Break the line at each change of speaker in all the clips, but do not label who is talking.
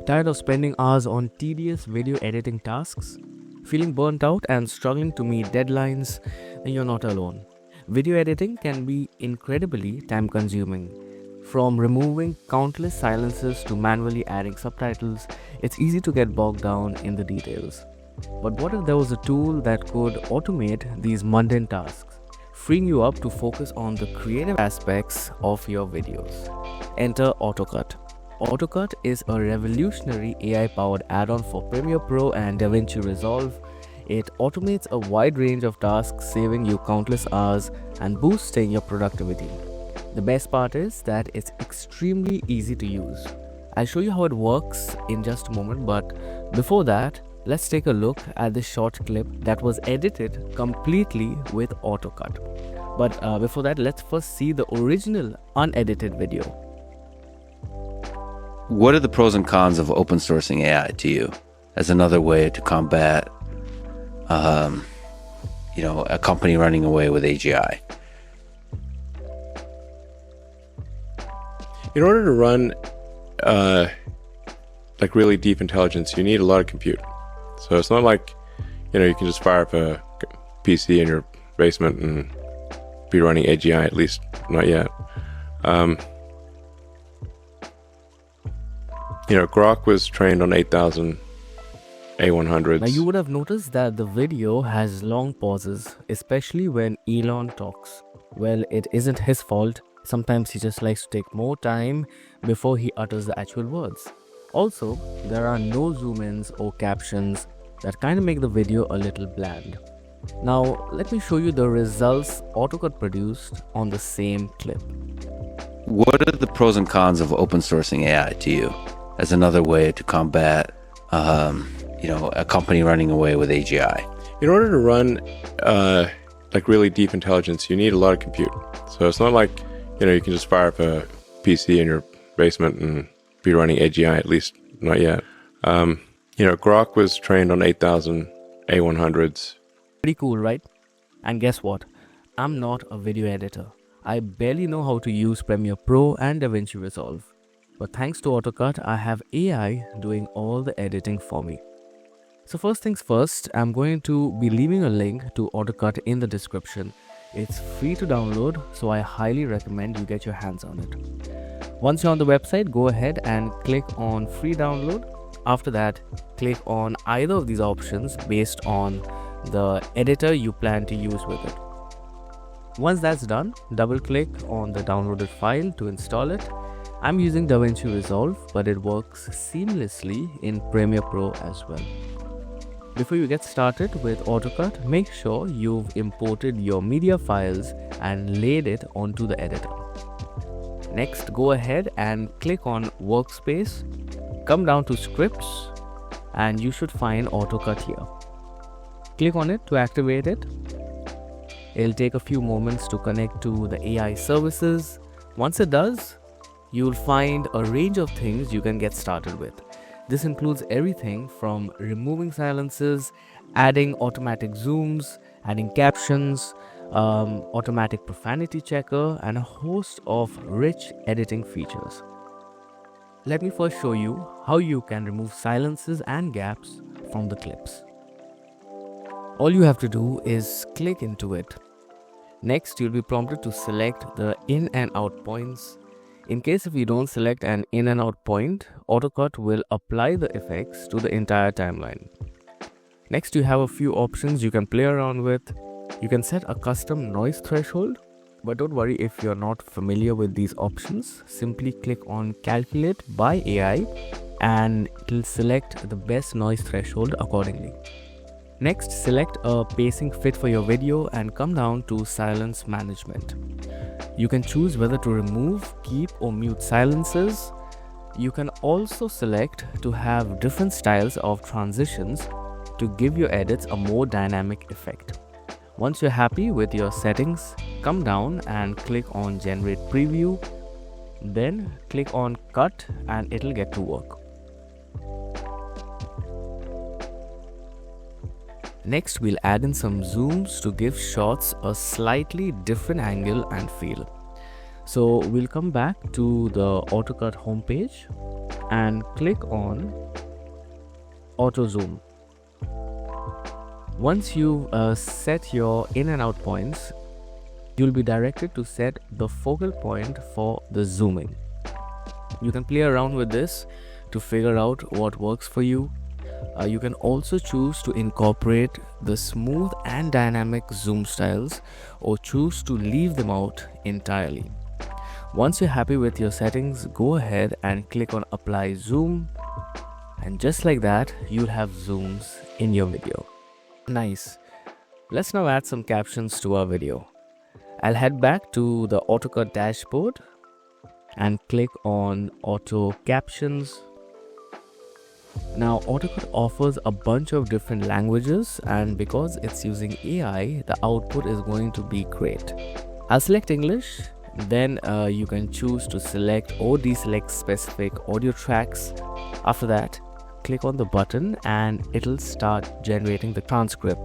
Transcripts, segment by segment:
Tired of spending hours on tedious video editing tasks? Feeling burnt out and struggling to meet deadlines? Then you're not alone. Video editing can be incredibly time consuming. From removing countless silences to manually adding subtitles, it's easy to get bogged down in the details. But what if there was a tool that could automate these mundane tasks, freeing you up to focus on the creative aspects of your videos? Enter AutoCut. AutoCut is a revolutionary AI-powered add-on for Premiere Pro and DaVinci Resolve. It automates a wide range of tasks, saving you countless hours and boosting your productivity. The best part is that it's extremely easy to use. I'll show you how it works in just a moment, but before that, let's take a look at this short clip that was edited completely with AutoCut. But before that, let's first see the original unedited video.
What are the pros and cons of open sourcing AI to you as another way to combat, a company running away with AGI?
In order to run really deep intelligence, you need a lot of compute. So it's not like, you can just fire up a PC in your basement and be running AGI, at least not yet. Grok was trained on 8,000 A100s.
Now you would have noticed that the video has long pauses, especially when Elon talks. Well, it isn't his fault. Sometimes he just likes to take more time before he utters the actual words. Also, there are no zoom-ins or captions that kind of make the video a little bland. Now, let me show you the results AutoCut produced on the same clip.
What are the pros and cons of open sourcing AI to you as another way to combat, a company running away with AGI?
In order to run really deep intelligence, you need a lot of compute. So it's not like, you can just fire up a PC in your basement and be running AGI, at least not yet. Grok was trained on 8,000 A100s.
Pretty cool, right? And guess what? I'm not a video editor. I barely know how to use Premiere Pro and DaVinci Resolve. But thanks to AutoCut, I have AI doing all the editing for me. So first things first, I'm going to be leaving a link to AutoCut in the description. It's free to download, so I highly recommend you get your hands on it. Once you're on the website, go ahead and click on free download. After that, click on either of these options based on the editor you plan to use with it. Once that's done, double click on the downloaded file to install it. I'm using DaVinci Resolve, but it works seamlessly in Premiere Pro as well. Before you get started with AutoCut, make sure you've imported your media files and laid it onto the editor. Next, go ahead and click on Workspace, come down to Scripts, and you should find AutoCut here. Click on it to activate it. It'll take a few moments to connect to the AI services. Once it does, you'll find a range of things you can get started with. This includes everything from removing silences, adding automatic zooms, adding captions, automatic profanity checker, and a host of rich editing features. Let me first show you how you can remove silences and gaps from the clips. All you have to do is click into it. Next, you'll be prompted to select the in and out points. In case if you don't select an in and out point, AutoCut will apply the effects to the entire timeline. Next, you have a few options you can play around with. You can set a custom noise threshold, but don't worry if you're not familiar with these options. Simply click on Calculate by AI and it'll select the best noise threshold accordingly. Next, select a pacing fit for your video and come down to Silence Management. You can choose whether to remove, keep or mute silences. You can also select to have different styles of transitions to give your edits a more dynamic effect. Once you're happy with your settings, come down and click on Generate Preview. Then click on Cut and it'll get to work. Next, we'll add in some zooms to give shots a slightly different angle and feel. So we'll come back to the AutoCut homepage and click on Auto Zoom. Once you've set your in and out points, you'll be directed to set the focal point for the zooming. You can play around with this to figure out what works for you. You can also choose to incorporate the smooth and dynamic zoom styles or choose to leave them out entirely. Once you're happy with your settings, go ahead and click on Apply Zoom, and just like that, you'll have zooms in your video. Nice. Let's now add some captions to our video. I'll head back to the AutoCut dashboard and click on Auto Captions. Now AutoCut offers a bunch of different languages, and because it's using AI, the output is going to be great. I'll select English, then you can choose to select or deselect specific audio tracks. After that, click on the button and it'll start generating the transcript.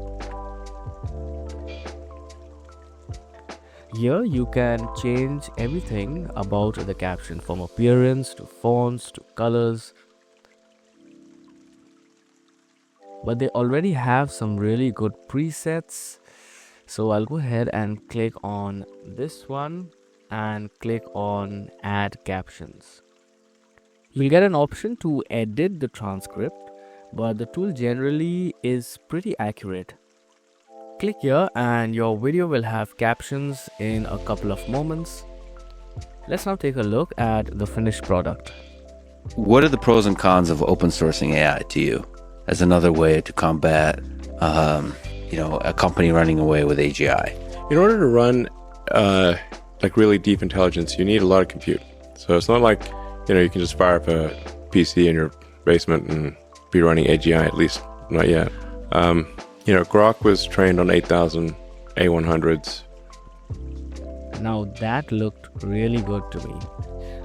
Here you can change everything about the caption, from appearance to fonts to colors. But they already have some really good presets. So I'll go ahead and click on this one and click on Add Captions. You'll get an option to edit the transcript, but the tool generally is pretty accurate. Click here and your video will have captions in a couple of moments. Let's now take a look at the finished product.
What are the pros and cons of open sourcing AI to you as another way to combat, a company running away with AGI?
In order to run like really deep intelligence, you need a lot of compute. So it's not like, you can just fire up a PC in your basement and be running AGI, at least not yet. Grok was trained on 8,000 A100s.
Now that looked really good to me.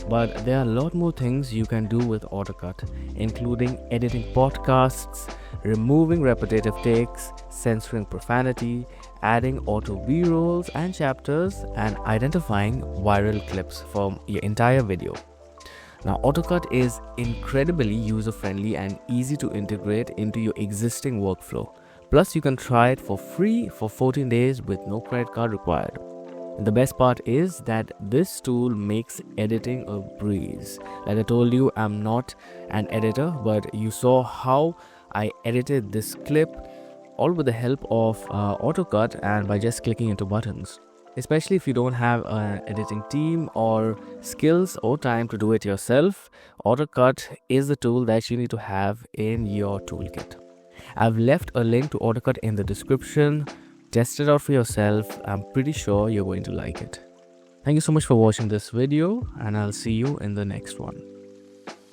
But there are a lot more things you can do with AutoCut, including editing podcasts, removing repetitive takes, censoring profanity, adding auto B-rolls and chapters, and identifying viral clips from your entire video. Now AutoCut is incredibly user-friendly and easy to integrate into your existing workflow. Plus you can try it for free for 14 days with no credit card required. The best part is that this tool makes editing a breeze. Like I told you, I'm not an editor, but you saw how I edited this clip all with the help of AutoCut and by just clicking into buttons. Especially if you don't have an editing team or skills or time to do it yourself, AutoCut is the tool that you need to have in your toolkit. I've left a link to AutoCut in the description. Test it out for yourself. I'm pretty sure you're going to like it. Thank you so much for watching this video, and I'll see you in the next one.